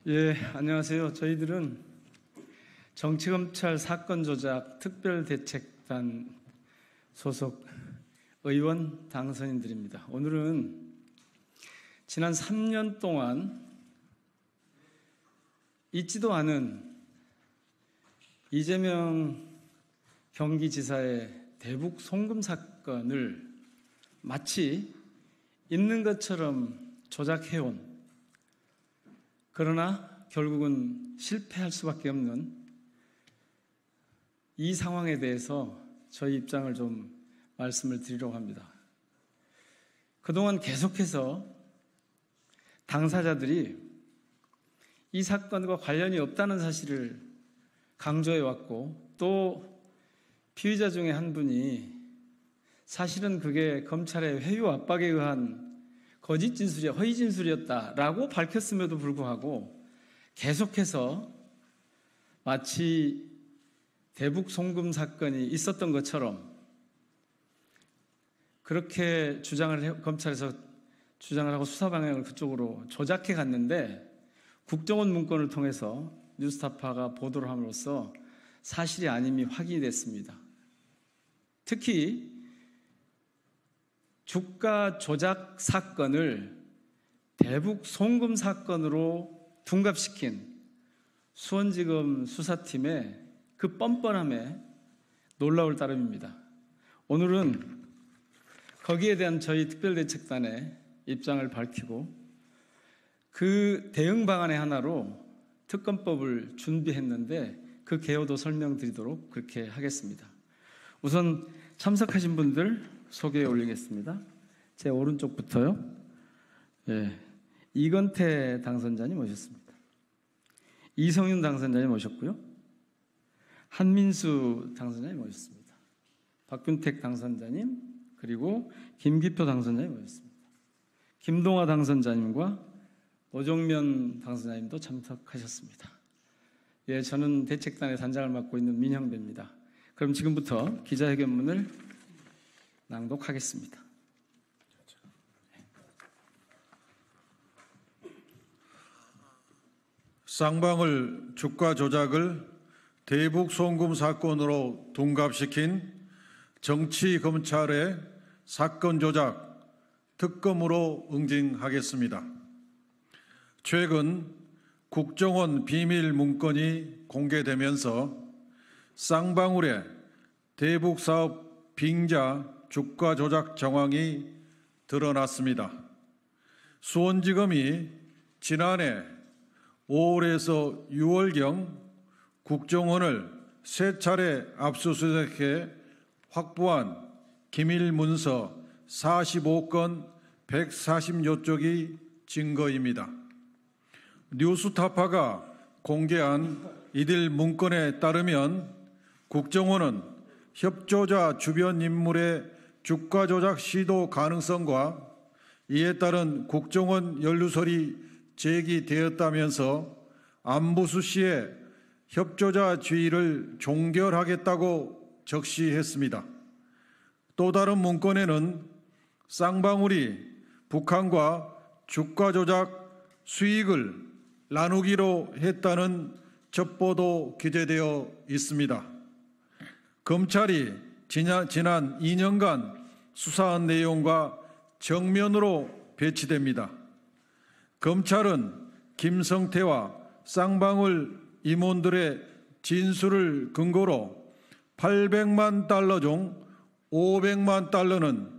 예, 안녕하세요. 저희들은 정치검찰 사건 조작 특별대책단 소속 의원 당선인들입니다. 오늘은 지난 3년 동안 있지도 않은 이재명 경기지사의 대북 송금 사건을 마치 있는 것처럼 조작해온, 그러나 결국은 실패할 수밖에 없는 이 상황에 대해서 저희 입장을 좀 말씀을 드리려고 합니다. 그동안 계속해서 당사자들이 이 사건과 관련이 없다는 사실을 강조해왔고, 또 피의자 중에 한 분이 사실은 그게 검찰의 회유 압박에 의한 거짓 진술이야, 허위 진술이었다라고 밝혔음에도 불구하고 계속해서 마치 대북 송금 사건이 있었던 것처럼 그렇게 검찰에서 주장을 하고 수사 방향을 그쪽으로 조작해 갔는데, 국정원 문건을 통해서 뉴스타파가 보도를 함으로써 사실이 아님이 확인이 됐습니다. 특히 주가 조작 사건을 대북 송금 사건으로 둔갑시킨 수원지검 수사팀의 그 뻔뻔함에 놀라울 따름입니다. 오늘은 거기에 대한 저희 특별대책단의 입장을 밝히고, 그 대응 방안의 하나로 특검법을 준비했는데 그 개요도 설명드리도록 그렇게 하겠습니다. 우선 참석하신 분들 소개해 올리겠습니다. 제 오른쪽부터요. 이건태 당선자님 오셨습니다. 이성윤 당선자님 오셨고요. 한민수 당선자님 오셨습니다. 박균택 당선자님, 그리고 김기표 당선자님 오셨습니다. 김동아 당선자님과 노정면 당선자님도 참석하셨습니다. 예, 저는 대책단의 단장을 맡고 있는 민형배입니다. 그럼 지금부터 기자회견문을 낭독하겠습니다. 쌍방울 주가 조작을 대북 송금 사건으로 둔갑시킨 정치검찰의 사건 조작 특검으로 응징하겠습니다. 최근 국정원 비밀 문건이 공개되면서 쌍방울의 대북 사업 빙자 주가 조작 정황이 드러났습니다. 수원지검이 지난해 5월에서 6월경 국정원을 3차례 압수수색해 확보한 기밀 문서 45건 140여 쪽이 증거입니다. 뉴스타파가 공개한 이들 문건에 따르면 국정원은 협조자 주변 인물의 주가 조작 시도 가능성과 이에 따른 국정원 연루설이 제기되었다면서 안보수 씨의 협조자 지위를 종결하겠다고 적시했습니다. 또 다른 문건에는 쌍방울이 북한과 주가 조작 수익을 나누기로 했다는 첩보도 기재되어 있습니다. 검찰이 지난 2년간 수사한 내용과 정면으로 배치됩니다. 검찰은 김성태와 쌍방울 임원들의 진술을 근거로 800만 달러 중 500만 달러는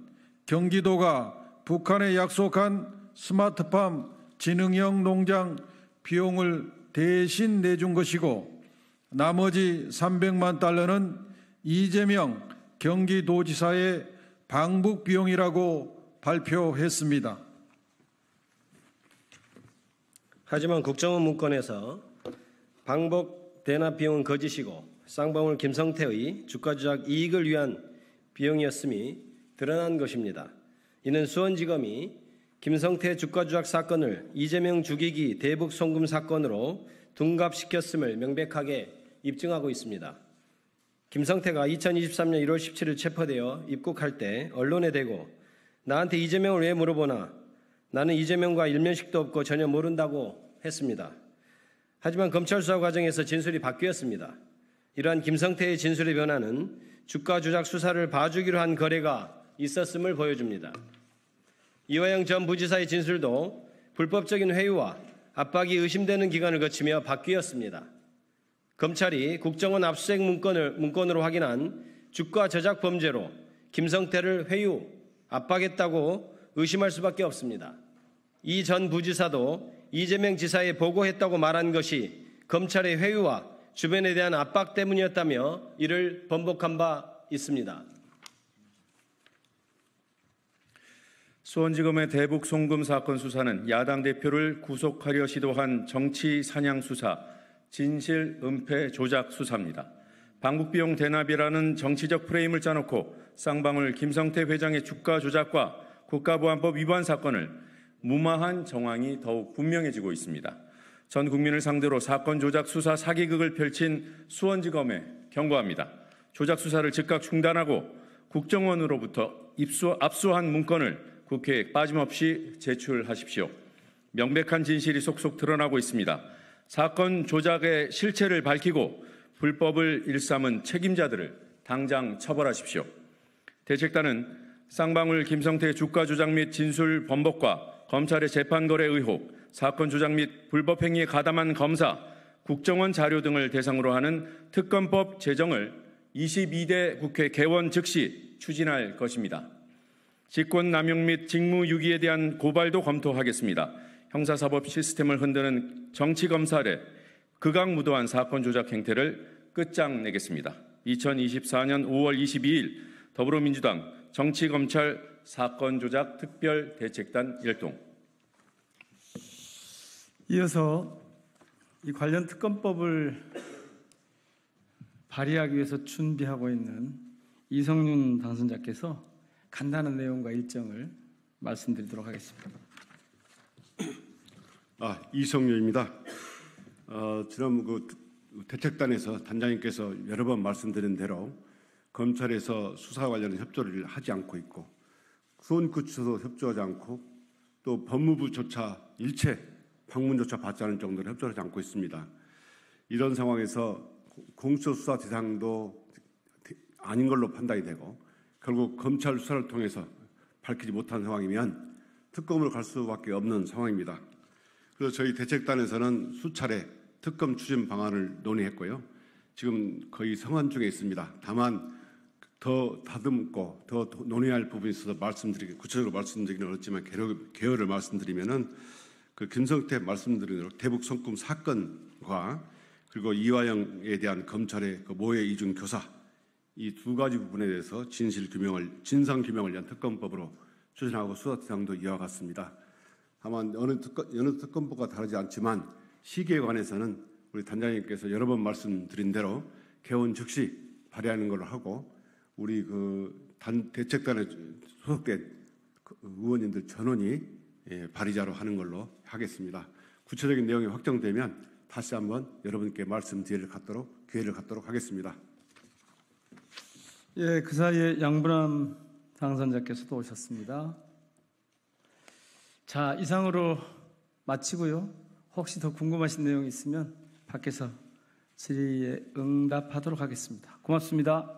경기도가 북한에 약속한 스마트팜 지능형 농장 비용을 대신 내준 것이고, 나머지 300만 달러는 이재명 경기도지사의 방북 비용이라고 발표했습니다. 하지만 국정원 문건에서 방북 대납 비용은 거짓이고 쌍방울 김성태의 주가 조작 이익을 위한 비용이었음이 드러난 것입니다. 이는 수원지검이 김성태 주가 조작 사건을 이재명 죽이기 대북 송금 사건으로 둔갑시켰음을 명백하게 입증하고 있습니다. 김성태가 2023년 1월 17일 체포되어 입국할 때 언론에 대고 나한테 이재명을 왜 물어보나? 나는 이재명과 일면식도 없고 전혀 모른다고 했습니다. 하지만 검찰 수사 과정에서 진술이 바뀌었습니다. 이러한 김성태의 진술의 변화는 주가 조작 수사를 봐주기로 한 거래가 있었음을 보여줍니다. 이화영 전 부지사의 진술도 불법적인 회유와 압박이 의심되는 기간을 거치며 바뀌었습니다. 검찰이 국정원 압수수색 문건으로 확인한 주가 조작 범죄로 김성태를 회유, 압박했다고 의심할 수밖에 없습니다. 이 전 부지사도 이재명 지사에 보고했다고 말한 것이 검찰의 회유와 주변에 대한 압박 때문이었다며 이를 번복한 바 있습니다. 수원지검의 대북 송금 사건 수사는 야당 대표를 구속하려 시도한 정치 사냥 수사, 진실 은폐 조작 수사입니다. 방북비용 대납이라는 정치적 프레임을 짜놓고 쌍방울 김성태 회장의 주가 조작과 국가보안법 위반 사건을 무마한 정황이 더욱 분명해지고 있습니다. 전 국민을 상대로 사건 조작 수사 사기극을 펼친 수원지검에 경고합니다. 조작 수사를 즉각 중단하고 국정원으로부터 압수한 문건을 국회에 빠짐없이 제출하십시오. 명백한 진실이 속속 드러나고 있습니다. 사건 조작의 실체를 밝히고 불법을 일삼은 책임자들을 당장 처벌하십시오. 대책단은 쌍방울 김성태 주가 조작 및 진술 번복과 검찰의 재판 거래 의혹, 사건 조작 및 불법 행위에 가담한 검사, 국정원 자료 등을 대상으로 하는 특검법 제정을 22대 국회 개원 즉시 추진할 것입니다. 직권남용 및 직무유기에 대한 고발도 검토하겠습니다. 형사사법 시스템을 흔드는 정치검찰의 극악무도한 사건 조작 행태를 끝장내겠습니다. 2024년 5월 22일 더불어민주당 정치검찰 사건 조작 특별대책단 일동. 이어서 이 관련 특검법을 발의하기 위해서 준비하고 있는 이성윤 당선자께서 간단한 내용과 일정을 말씀드리도록 하겠습니다. 이성윤입니다. 지난 대책단에서 단장님께서 여러 번 말씀드린 대로 검찰에서 수사 관련 협조를 하지 않고 있고 수원구치소도 협조하지 않고 또 법무부조차 일체 방문조차 받지 않을 정도로 협조하지 않고 있습니다. 이런 상황에서 공수처 수사 대상도 아닌 걸로 판단이 되고 결국 검찰 수사를 통해서 밝히지 못한 상황이면 특검으로 갈 수밖에 없는 상황입니다. 그래서 저희 대책단에서는 수차례 특검 추진 방안을 논의했고요. 지금 거의 성안 중에 있습니다. 다만 더 다듬고 더 논의할 부분이 있어서 구체적으로 말씀드리기는 어렵지만 개요를 말씀드리면은 그 김성태 말씀드린 대로 대북 송금 사건과 그리고 이화영에 대한 검찰의 그 모해 이중 교사 이 두 가지 부분에 대해서 진상 규명을 위한 특검법으로 추진하고 수사 대상도 이와 같습니다. 다만 어느 특검법과 다르지 않지만 시기에 관해서는 우리 단장님께서 여러 번 말씀드린 대로 개원 즉시 발의하는 걸로 하고 우리 대책단에 소속된 의원님들 전원이 발의자로 하는 걸로 하겠습니다. 구체적인 내용이 확정되면 다시 한번 여러분께 기회를 갖도록 하겠습니다. 예, 그 사이에 양분남 당선자께서도 오셨습니다. 자, 이상으로 마치고요. 혹시 더 궁금하신 내용이 있으면 밖에서 질의에 응답하도록 하겠습니다. 고맙습니다.